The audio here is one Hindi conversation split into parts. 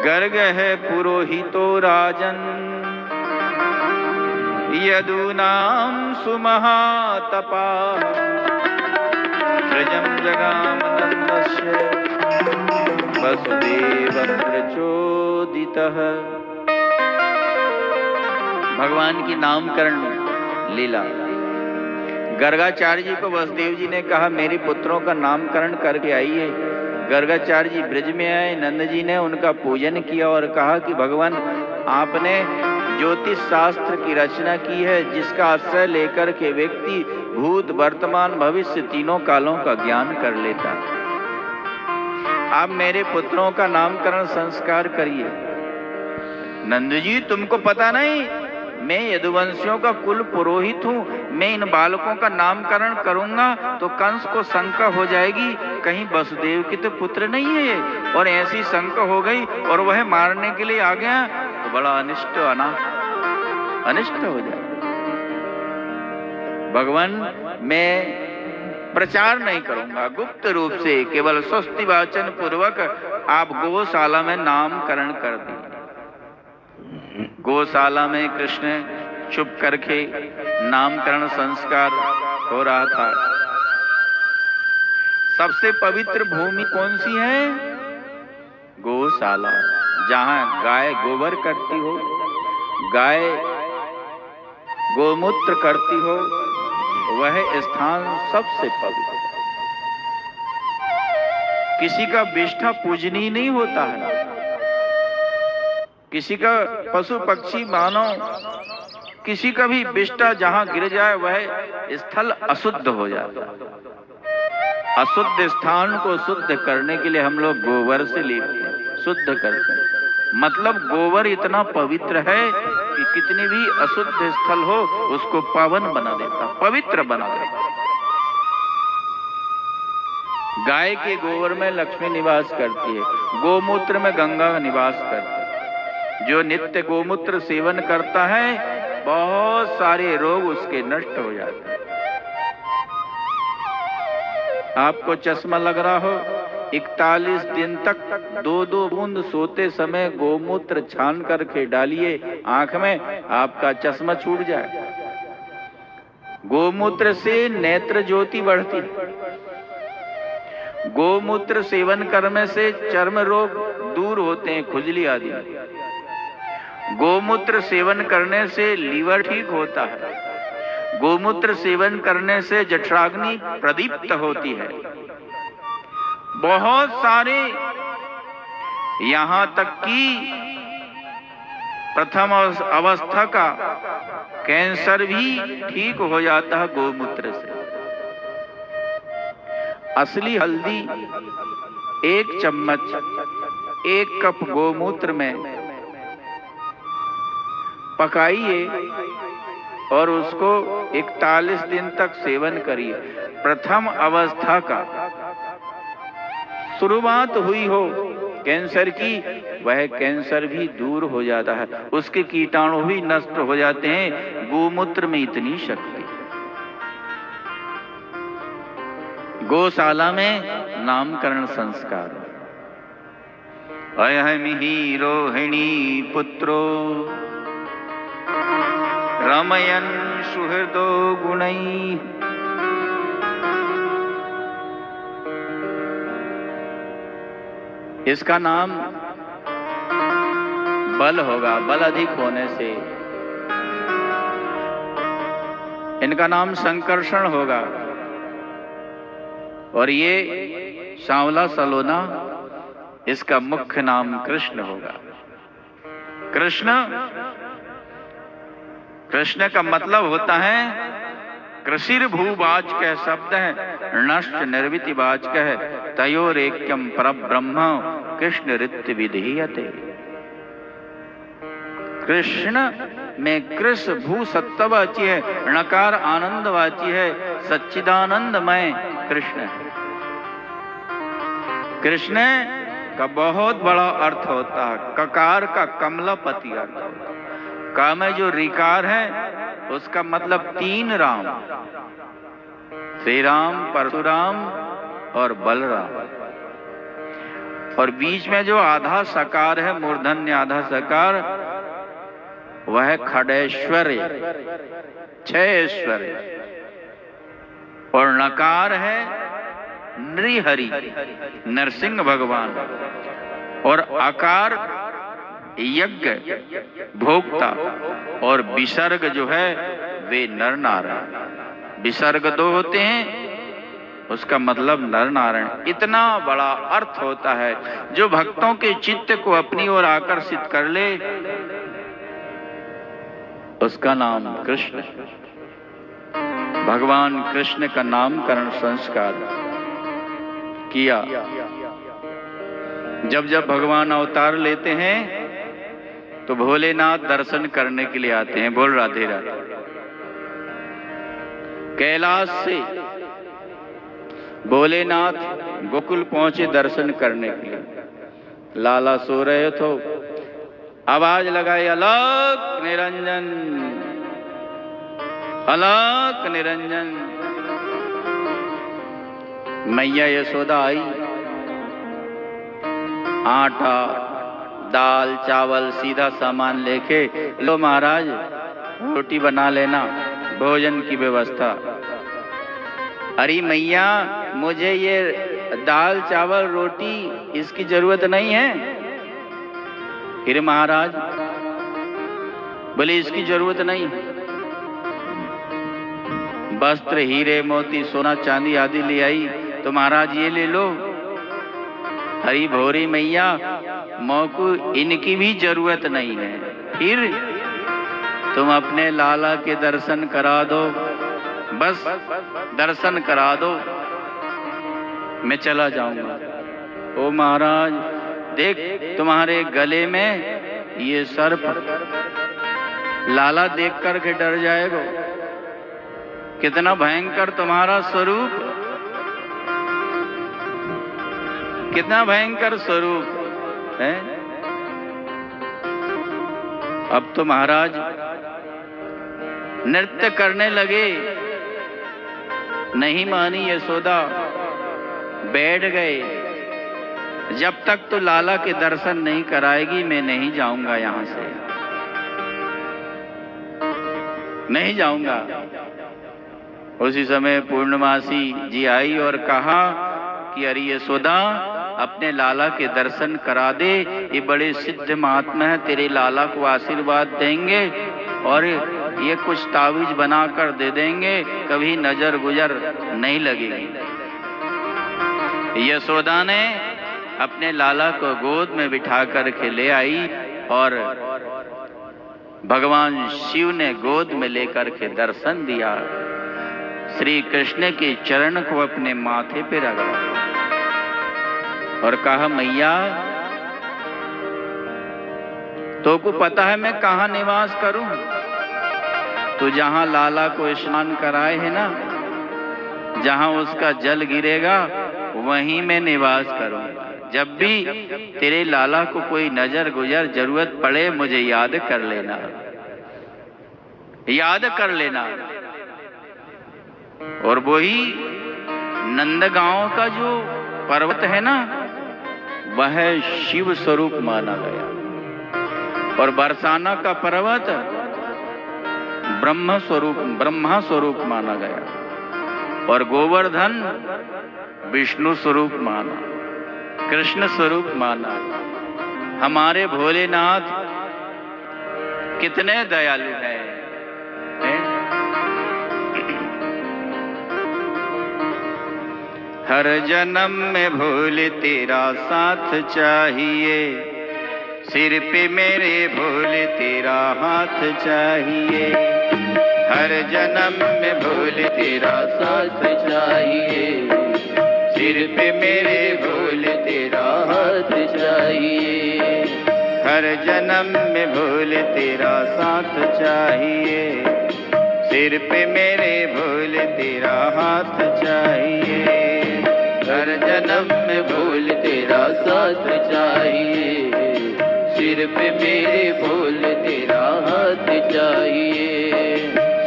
गर्ग है पुरोहितो राजन, यदूनां सुमहातपा, व्रजं जगाम नन्दस्य वसुदेवं प्रचोदितः। भगवान की नामकरण लीला। गर्गाचार्य जी को वसुदेव जी ने कहा मेरे पुत्रों का नामकरण करके आइए। गर्गाचार्य जी ब्रज में आए, नंद जी ने उनका पूजन किया और कहा कि भगवान आपने ज्योतिष शास्त्र की रचना की है, जिसका आश्रय लेकर के व्यक्ति भूत वर्तमान भविष्य तीनों कालों का ज्ञान कर लेता है। आप मेरे पुत्रों का नामकरण संस्कार करिए। नंद जी तुमको पता नहीं, मैं यदुवंशियों का कुल पुरोहित हूँ, मैं इन बालकों का नामकरण करूंगा तो कंस को शंका हो जाएगी, कहीं वसुदेव के तो पुत्र नहीं है ये, और ऐसी शंका हो गई और वह मारने के लिए आ गया तो बड़ा अनिष्ट अनिष्ट हो जाए। भगवान मैं प्रचार नहीं करूंगा, गुप्त रूप से केवल स्वस्ति वाचन पूर्वक आप गौशाला में नामकरण कर दें। गौशाला में कृष्ण चुप करके नामकरण संस्कार हो रहा था। सबसे पवित्र भूमि कौन सी है? गौशाला, जहां गाय गोबर करती हो, गाय गोमूत्र करती हो, वह स्थान सबसे पवित्र। किसी का विष्ठा पूजनीय नहीं होता है, किसी का पशु पक्षी मानव किसी का भी विष्ठा जहां गिर जाए वह स्थल अशुद्ध हो जाता है। अशुद्ध स्थान को शुद्ध करने के लिए हम लोग गोबर से लेते हैं, शुद्ध करते हैं। मतलब गोबर इतना पवित्र है कि कितनी भी अशुद्ध स्थल हो उसको पावन बना देता, पवित्र बना देता। गाय के गोबर में लक्ष्मी निवास करती है, गोमूत्र में गंगा निवास करती है। जो नित्य गोमूत्र सेवन करता है बहुत सारे रोग उसके नष्ट हो जाते हैं। आपको चश्मा लग रहा हो, 41 दिन तक 2-2 बूंद सोते समय गोमूत्र छान करके डालिए आंख में, आपका चश्मा छूट जाए। गोमूत्र से नेत्र ज्योति बढ़ती है। गोमूत्र सेवन करने से चर्म रोग दूर होते हैं, खुजली आदि। गोमूत्र सेवन करने से लीवर ठीक होता है। गोमूत्र सेवन करने से जठराग्नि प्रदीप्त होती है। बहुत सारे, यहां तक कि प्रथम अवस्था का कैंसर भी ठीक हो जाता है गोमूत्र से। असली हल्दी 1 चम्मच 1 कप गोमूत्र में पकाइए और उसको 41 दिन तक सेवन करिए। प्रथम अवस्था का शुरुआत हुई हो कैंसर की, वह कैंसर भी दूर हो जाता है, उसके कीटाणु भी नष्ट हो जाते हैं। गोमूत्र में इतनी शक्ति। गौशाला में नामकरण संस्कार। अयमिहि रोहिणी पुत्रो रमयन् सुहृदो गुणैः। इसका नाम बल होगा, बल अधिक होने से। इनका नाम संकर्षण होगा। और ये सांवला सलोना, इसका मुख्य नाम कृष्ण होगा। कृष्ण का मतलब होता है कृषिर भूवाचक शब्द है, नष्ट निर्विति वाचक है, तयोरेक्यम परब्रह्म कृष्ण ऋत विधीयते। कृष्ण में कृष भू सत्ववाची है, णकार आनंदवाची है, सच्चिदानंदमय कृष्ण है। कृष्ण का बहुत बड़ा अर्थ होता है, ककार का कमलापति अर्थ होता है। का में जो रिकार है उसका मतलब 3 राम, श्री राम, परशुराम और बलराम। और बीच में जो आधा सकार है, मूर्धन्य आधा सकार, वह खडेश्वर्य, 6 ऐश्वर्य। और नकार है नृहरि, नरसिंह भगवान। और आकार यज्ञ, भोक्ता। और विसर्ग जो है वे नर नारायण। विसर्ग 2 होते हैं, उसका मतलब नर नारायण। इतना बड़ा अर्थ होता है जो भक्तों के चित्त को अपनी ओर आकर्षित कर ले, उसका नाम कृष्ण। भगवान कृष्ण का नामकरण संस्कार किया। जब जब भगवान अवतार लेते हैं तो भोलेनाथ दर्शन करने के लिए आते हैं। बोल राधे राधे। कैलाश से भोलेनाथ गोकुल पहुंचे दर्शन करने के लिए। लाला सो रहे तो आवाज लगाई, अलक निरंजन, अलक निरंजन। मैया यशोदा आई, आटा, दाल, चावल, सीधा सामान लेके, लो महाराज रोटी बना लेना, भोजन की व्यवस्था। अरे मैया, मुझे ये दाल, चावल, रोटी इसकी जरूरत नहीं है। फिर महाराज बोले इसकी जरूरत नहीं। वस्त्र, हीरे, मोती, सोना, चांदी आदि ले आई तो महाराज ये ले लो। हरी भोरी मैया, मौकू इनकी भी जरूरत नहीं है। फिर तुम अपने लाला के दर्शन करा दो, बस दर्शन करा दो, मैं चला जाऊंगा। ओ महाराज, देख तुम्हारे गले में ये सर्प, लाला देख कर के डर जाएगा। कितना भयंकर तुम्हारा स्वरूप, कितना भयंकर स्वरूप है। अब तो महाराज नृत्य करने लगे। नहीं मानी यशोदा, बैठ गए। जब तक तो लाला के दर्शन नहीं कराएगी मैं नहीं जाऊंगा, यहां से नहीं जाऊंगा। उसी समय पूर्णमासी जी आई और कहा कि अरे यशोदा, अपने लाला के दर्शन करा दे, ये बड़े सिद्ध महात्मा है, तेरे लाला को आशीर्वाद देंगे और ये कुछ तावीज बनाकर दे देंगे, कभी नजर गुजर नहीं लगेगी। यशोदा ने अपने लाला को गोद में बिठा करके ले आई और भगवान शिव ने गोद में लेकर के दर्शन दिया। श्री कृष्ण के चरण को अपने माथे पे रगड़ा और कहा, मैया तो को पता है मैं कहाँ निवास करूं? तो जहां लाला को स्नान कराए है ना, जहां उसका जल गिरेगा वहीं मैं निवास करूंगा। जब भी तेरे लाला को कोई नजर गुजर जरूरत पड़े मुझे याद कर लेना, याद कर लेना। और वही नंदगांव का जो पर्वत है ना, वह शिव स्वरूप माना गया। और बरसाना का पर्वत ब्रह्मा स्वरूप माना गया। और गोवर्धन विष्णु स्वरूप माना, कृष्ण स्वरूप माना। हमारे भोलेनाथ कितने दयालु हैं। हर जन्म में भोले तेरा साथ चाहिए, सिर पे मेरे भोले तेरा हाथ चाहिए। हर जन्म में भोले तेरा साथ चाहिए, सिर पे मेरे भोले तेरा हाथ चाहिए। हर जन्म में भोले तेरा साथ चाहिए, सिर पे मेरे भोले तेरा हाथ चाहिए। हर जन्म में भोले तेरा साथ चाहिए, सिर पे मेरे भोले तेरा हाथ चाहिए।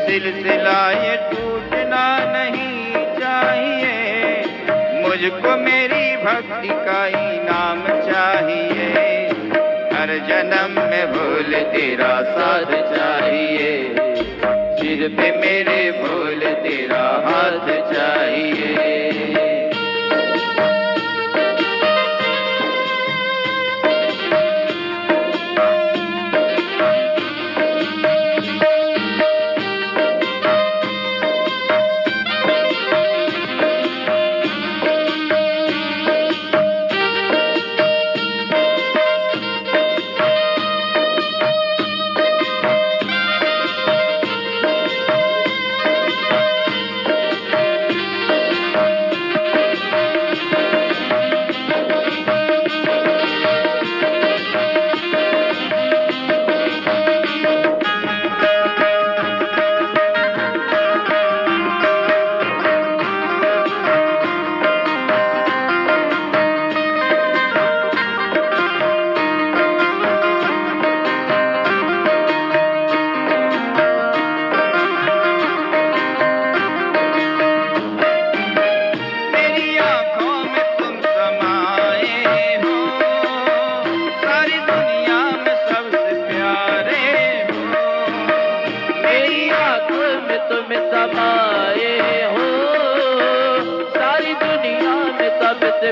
सिलसिला ये टूटना नहीं चाहिए, मुझको मेरी भक्ति का इनाम चाहिए। हर जन्म में भोल तेरा साथ चाहिए, सिर पे मेरे भोल तेरा हाथ चाहिए।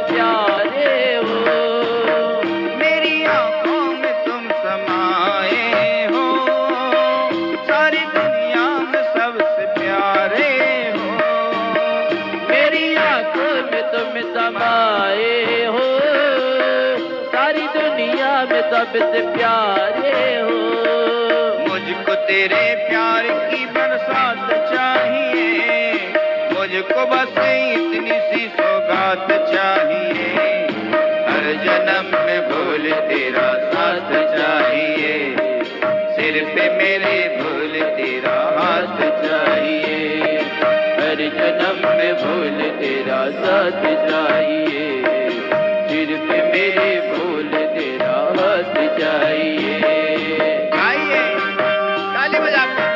प्यारे हो, मेरी आंखों में तुम समाए हो, सारी दुनिया में सबसे प्यारे हो। मेरी आंखों में तुम समाए हो, सारी दुनिया में सबसे प्यारे हो। मुझको तेरे प्यार की बरसात चाहिए, मुझको बस इतनी सी सौगात चाहिए। हर जन्म में भोल तेरा साथ चाहिए, सिर पे मेरे भोल तेरा हाथ चाहिए। हर जन्म में भोल तेरा साथ चाहिए, सिर पे मेरे भोल तेरा हाथ चाहिए। आइए ताली बजाते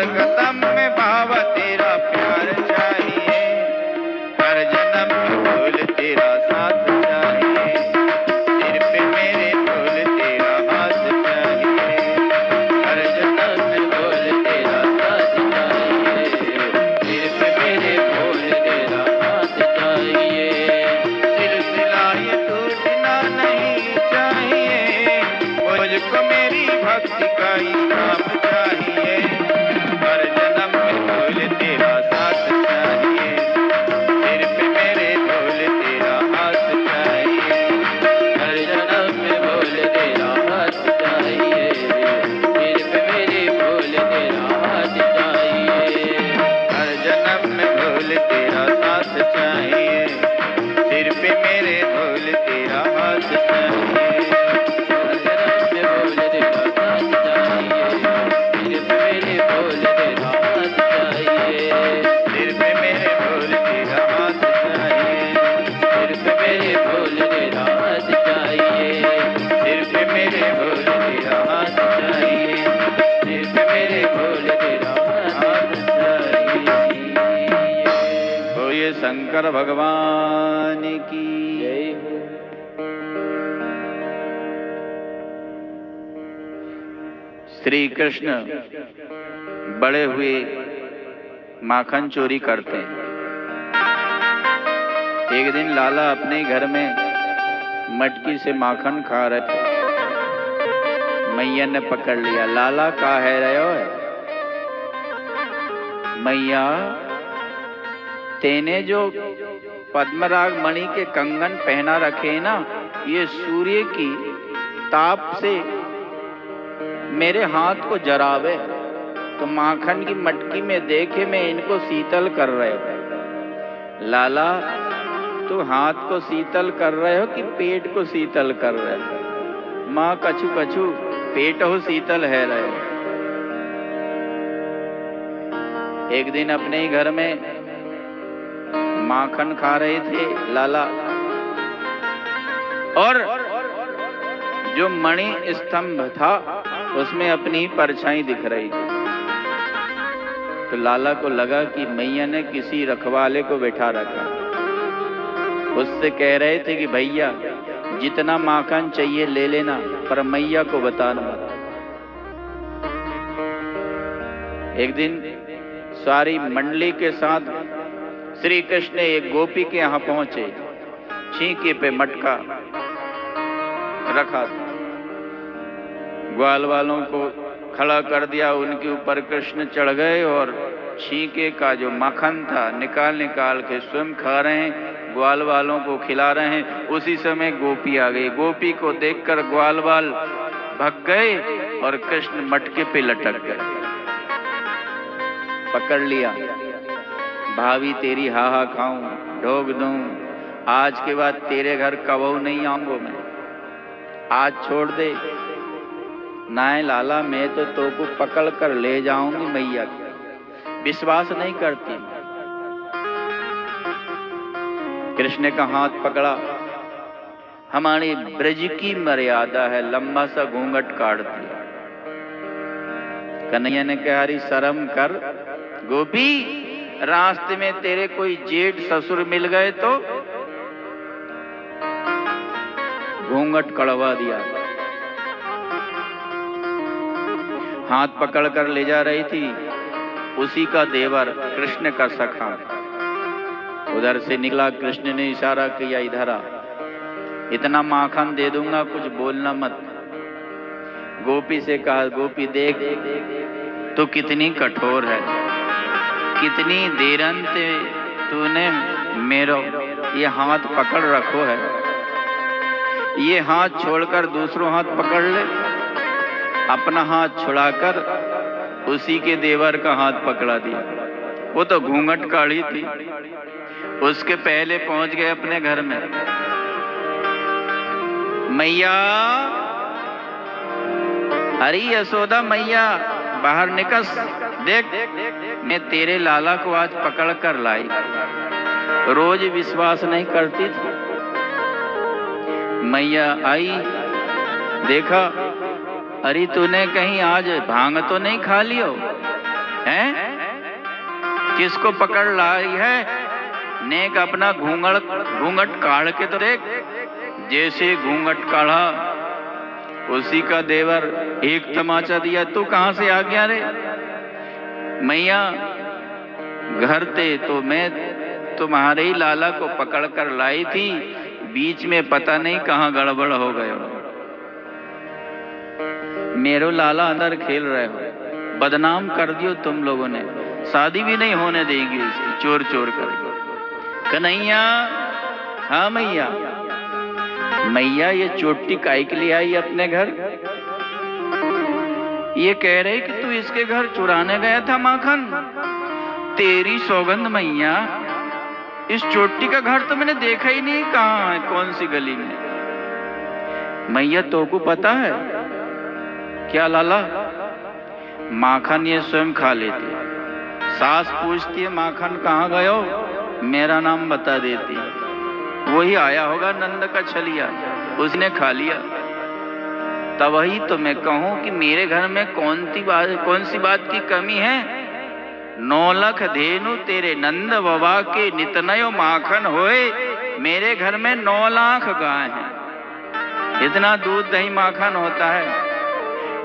हर कदम में बाबा तेरा प्यार चाहिए, हर जन्म में बोल तेरा साथ चाहिए, सिर पे मेरे बोल तेरा हाथ चाहिए, हर जन्म में बोल तेरा साथ चाहिए, सिर पे मेरे बोल तेरा हाथ चाहिए, सिलसिला ये टूटना नहीं चाहिए, मुझको मेरी भक्ति का इनाम चाहिए, हर जन्म में बोल तेरा साथ चाहिए, सिर पे मेरे बोल तेरा हाथ चाहिए, हर जन्म में बोल तेरा हाथ चाहिए, सिर पे मेरे बोल तेरा हाथ चाहिए, हर जन्म में बोल तेरा साथ चाहिए, सिर पे मेरे बोल तेरा हाथ चाहिए, हर जन्म में बोल तेरा साथ चाहिए, सिर पे मेरे बोल तेरा हाथ चाहिए, सिर पे मेरे बोल तेरा हाथ चाहिए, सिर पे मेरे बोल तेरा हाथ चाहिए, सिर पे मेरे बोल तेरा हाथ चाहिए, सिर पे मेरे बोल तेरा हाथ चाहिए। बोलिए शंकर भगवान की जय। श्री कृष्ण बड़े हुए माखन चोरी करते हैं। एक दिन लाला अपने घर में मटकी से माखन खा रहे थे। मैया ने पकड़ लिया, लाला का है रहे हो? मैया, तेने जो पद्मराग मणि के कंगन पहना रखे ना, ये सूर्य की ताप से मेरे हाथ को जरावे, तो माखन की मटकी में देखे मैं इनको शीतल कर रहे हो। लाला, तू हाथ को शीतल कर रहे हो कि पेट को शीतल कर रहे हो? माँ कछु कछु पेट हो शीतल है रहे हो। एक दिन अपने ही घर में माखन खा रहे थे लाला, और जो मणि स्तंभ था उसमें अपनी परछाई दिख रही थी। तो लाला को लगा कि मैया ने किसी रखवाले को बैठा रखा। उससे कह रहे थे कि भैया जितना माखन चाहिए ले लेना, पर मैया को बताना मत। एक दिन सारी मंडली के साथ श्री कृष्ण एक गोपी के यहाँ पहुंचे। छींके पे मटका रखा था, ग्वाल वालों को खड़ा कर दिया, उनके ऊपर कृष्ण चढ़ गए और छींके का जो माखन था निकाल निकाल के स्वयं खा रहे हैं, ग्वाल वालों को खिला रहे हैं। उसी समय गोपी आ गई। गोपी को देखकर ग्वाल वाल भग गए और कृष्ण मटके पे लटक गए। पकड़ लिया, भाभी तेरी हाहा खाऊं, ढोक दूं, आज के बाद तेरे घर कबहू नहीं आऊंगा मैं, आज छोड़ दे। नाय लाला, मैं तो को पकड़ कर ले जाऊंगी मैया की। विश्वास नहीं करती। कृष्ण का हाथ पकड़ा। हमारी ब्रज की मर्यादा है, लंबा सा घूंघट काट दिया। कन्हैया ने कहा, अरे शर्म कर गोपी, रास्ते में तेरे कोई जेठ ससुर मिल गए तो? घूंघट कड़वा दिया। हाथ पकड़ कर ले जा रही थी उसी का देवर, कृष्ण का सखा। उधर से निकला, कृष्ण ने इशारा किया, इधर आ, इतना माखन दे दूंगा, कुछ बोलना मत। गोपी से कहा, गोपी देख तो कितनी कठोर है, कितनी देरन से तूने मेरो ये हाथ पकड़ रखो है, ये हाथ छोड़कर दूसरों हाथ पकड़ ले। अपना हाथ छुड़ाकर उसी के देवर का हाथ पकड़ा दिया। वो तो घूंघट काढ़ी थी, उसके पहले पहुंच गए अपने घर में। मैया, अरे यशोदा मैया, बाहर निकल, देख मैं तेरे लाला को आज पकड़ कर लाई। रोज विश्वास नहीं करती थी। मैया आई, देखा, अरे तूने कहीं आज भांग तो नहीं खा लियो? हैं? किसको पकड़ लाई है? नेक अपना घूंघट काढ़ के तो देख। जैसे घूंघट काढ़ा उसी का देवर एक तमाचा दिया। तू कहां से आ गया रे? मैया घर थे तो मैं तुम्हारे ही लाला को पकड़ कर लाई थी, बीच में पता नहीं कहां गड़बड़ हो गए। मेरो लाला अंदर खेल रहे हो, बदनाम कर दियो तुम लोगों ने। शादी भी नहीं होने देगी उसकी, चोर चोर कर। कन्हैया, हाँ मैया। मैया ये चोटी काहे के लिए आई अपने घर? ये कह रहे कि तू इसके घर चुराने गया था माखन। तेरी सौगंध मैया, इस चोटी का घर तो मैंने देखा ही नहीं, कहाँ है, कौन सी गली में। मैया तो को पता है क्या लाला? माखन ये स्वयं खा लेती। सास पूछती है माखन कहाँ गयो, मेरा नाम बता देती। वही आया होगा नंद का छलिया, उसने खा लिया। तब वही तो मैं कहूं कि मेरे घर में कौन सी बात की कमी है? 9 लाख धेनु तेरे नंद बाबा के नितनयो माखन होए। मेरे घर में 9 लाख गाय हैं, इतना दूध दही माखन होता है।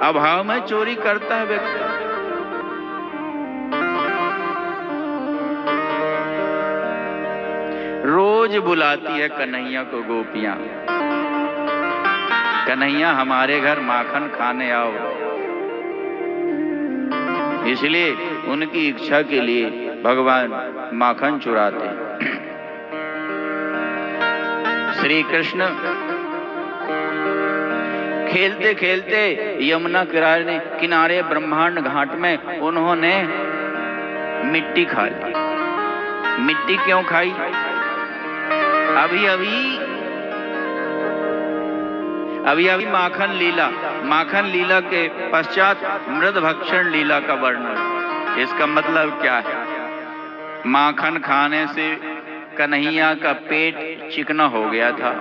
अभाव में चोरी करता है व्यक्ति। रोज बुलाती है कन्हैया को गोपियां, कन्हैया हमारे घर माखन खाने आओ। इसलिए उनकी इच्छा के लिए भगवान माखन चुराते हैं। श्री कृष्ण खेलते खेलते यमुना किनारे ब्रह्मांड घाट में उन्होंने मिट्टी खा ली। मिट्टी क्यों खाई? अभी अभी माखन लीला के पश्चात मृद भक्षण लीला का वर्णन। इसका मतलब क्या है? माखन खाने से कन्हैया का पेट चिकना हो गया था।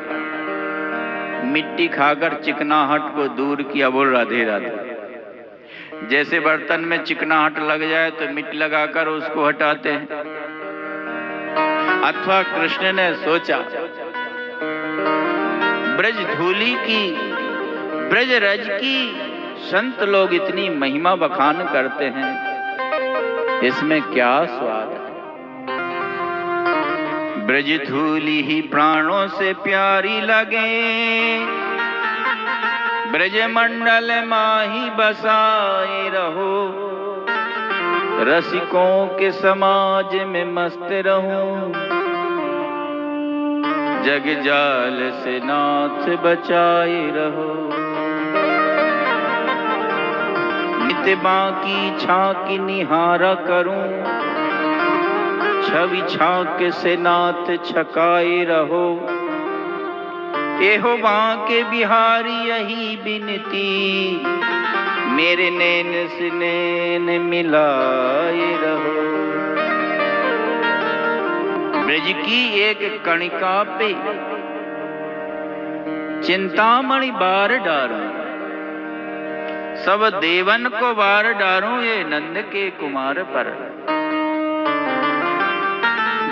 मिट्टी खाकर चिकनाहट को दूर किया। बोल राधे राधे। जैसे बर्तन में चिकनाहट लग जाए तो मिट्टी लगाकर उसको हटाते हैं। अथवा कृष्ण ने सोचा ब्रज धूली की, ब्रज रज की संत लोग इतनी महिमा बखान करते हैं, इसमें क्या स्वाद है? ब्रज धूली ही प्राणों से प्यारी लगे, ब्रज मंडल माही बसाए रहो, रसिकों के समाज में मस्त रहूं, जग जाल से नाथ बचाए रहो। नित बाकी छाकी निहारा करूं, छवि छाक से नाथ छकाए रहो। एहो बांके बिहारी यही बिनती, मेरे नैन से नैन मिलाए रहो। ब्रज की एक कणिका पे चिंतामणि बार डारूं, सब देवन को बार डारूं, ये नंद के कुमार पर।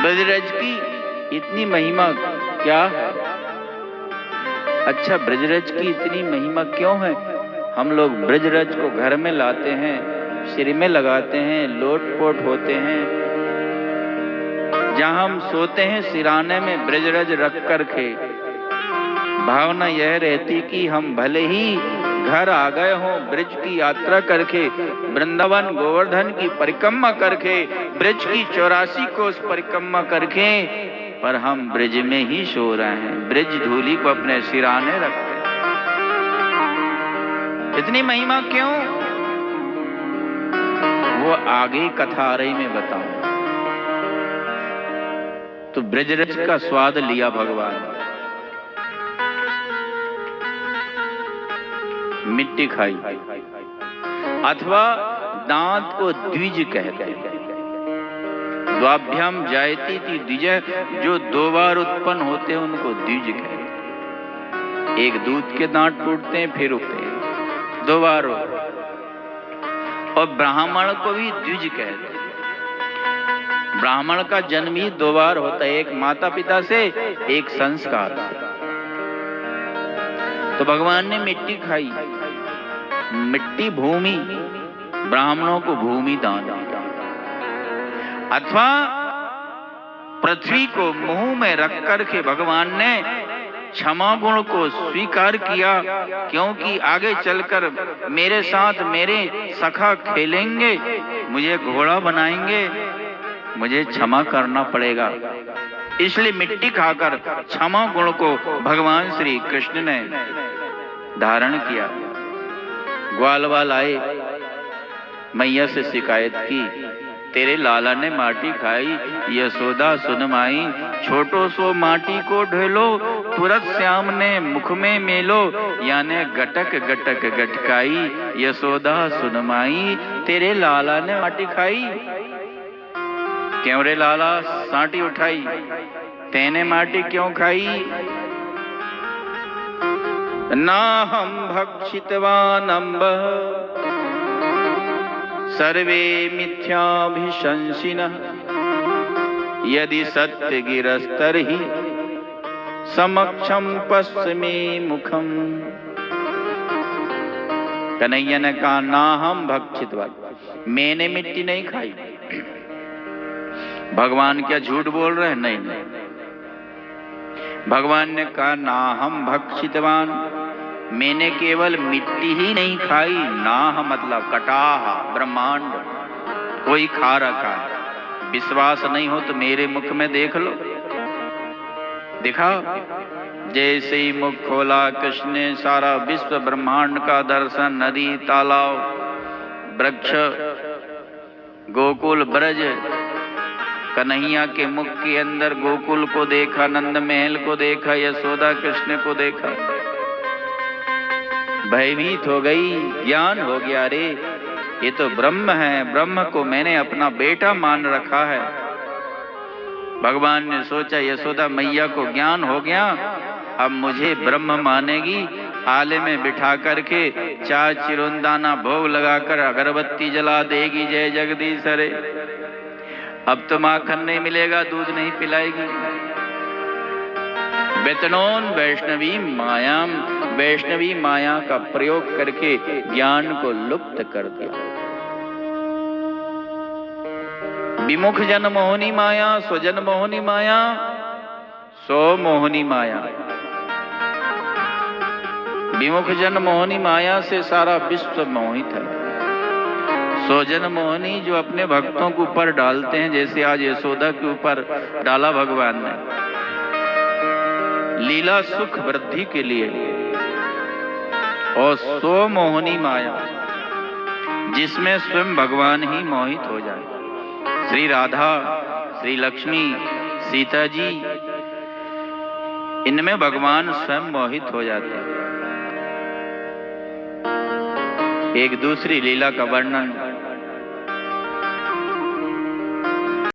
ब्रजरज की इतनी महिमा क्या है? अच्छा, ब्रजरज की इतनी महिमा क्यों है? हम लोग ब्रजरज को घर में लाते हैं, सिर में लगाते हैं, लोट-पोट होते हैं। जहां हम सोते हैं सिराने में ब्रजरज रख कर के भावना यह रहती कि हम भले ही घर आ गए हों, ब्रज की यात्रा करके, वृंदावन गोवर्धन की परिक्रमा करके, ब्रज की 84 कोस परिक्रमा करके, पर हम ब्रज में ही सो रहे हैं, ब्रज धूली को अपने सिराने रखते। इतनी महिमा क्यों? वो आगे कथारई में बताऊं। तो ब्रजरज का स्वाद लिया भगवान, मिट्टी खाई, अथवा दांत को द्विज कहते हैं। द्वाभ्याम जायती थी द्विज, जो 2 बार उत्पन्न होते हैं उनको द्विज कहते हैं। एक दूध के दांत टूटते हैं फिर उठते हैं, 2 बार हो। और ब्राह्मण को भी द्विज कहते हैं। ब्राह्मण का जन्म ही दो बार होता है, एक माता पिता से, एक संस्कार से। तो भगवान ने मिट्टी खाई, मिट्टी भूमि, ब्राह्मणों को भूमि दान दिया, अथवा पृथ्वी को मुंह में रख करके भगवान ने क्षमा गुण को स्वीकार किया, क्योंकि आगे चलकर मेरे साथ मेरे सखा खेलेंगे, मुझे घोड़ा बनाएंगे, मुझे क्षमा करना पड़ेगा। इसलिए मिट्टी खाकर क्षमा गुण को भगवान श्री कृष्ण ने धारण किया। ग्वालवाल आए, मैया से शिकायत की, तेरे लाला ने माटी खाई, यशोदा सुन माई, छोटो सो माटी को ढेलो, तुरत श्याम ने मुख में मेलो, याने गटक गटक गटकाई, यशोदा सुन माई, तेरे लाला ने माटी खाई। क्यों रे लाला सांटी उठाई, तेने माटी क्यों खाई? ना हम भक्षितवान अम्ब सर्वे मिथ्याभिशंसिनः, यदि सत्य गिरस्तर्हि समक्षम पश्चिमे मुखम। कन्हैया ने कहा, ना हम भक्षितवान, मैंने मिट्टी नहीं खाई। भगवान क्या झूठ बोल रहे हैं? नहीं नहीं, भगवान ने कहा, ना हम भक्षितवान, मैंने केवल मिट्टी ही नहीं खाई। नाह मतलब कटाह, ब्रह्मांड कोई खा रखा है। विश्वास नहीं हो तो मेरे मुख में देख लो, दिखा। जैसे ही मुख खोला कृष्ण ने, सारा विश्व ब्रह्मांड का दर्शन, नदी, तालाब, वृक्ष, गोकुल, ब्रज, कन्हैया के मुख के अंदर गोकुल को देखा, नंद महल को देखा, यशोदा कृष्ण को देखा। भयभीत हो गई, ज्ञान हो गया, रे ये तो ब्रह्म है, ब्रह्म को मैंने अपना बेटा मान रखा है। भगवान ने सोचा, यशोदा मैया को ज्ञान हो गया, अब मुझे ब्रह्म मानेगी। आले में बिठा करके चार चिरुंदाना भोग लगाकर अगरबत्ती जला देगी, जय जगदीश हरे। अब तो माखन नहीं मिलेगा, दूध नहीं पिलाएगी। बेतनोन वैष्णवी मायाम, वैष्णवी माया का प्रयोग करके ज्ञान को लुप्त कर दिया। विमुख जन मोहनी माया, स्वजन मोहनी माया, सो मोहनी माया। विमुख जन मोहनी माया से सारा विश्व मोहित है। स्वजन मोहनी जो अपने भक्तों के ऊपर डालते हैं, जैसे आज यशोदा के ऊपर डाला भगवान ने, लीला सुख वृद्धि के लिए। और सो मोहनी माया जिसमें स्वयं भगवान ही मोहित हो जाए। श्री राधा, श्री लक्ष्मी, सीता जी, इनमें भगवान स्वयं मोहित हो जाते हैं। एक दूसरी लीला का वर्णन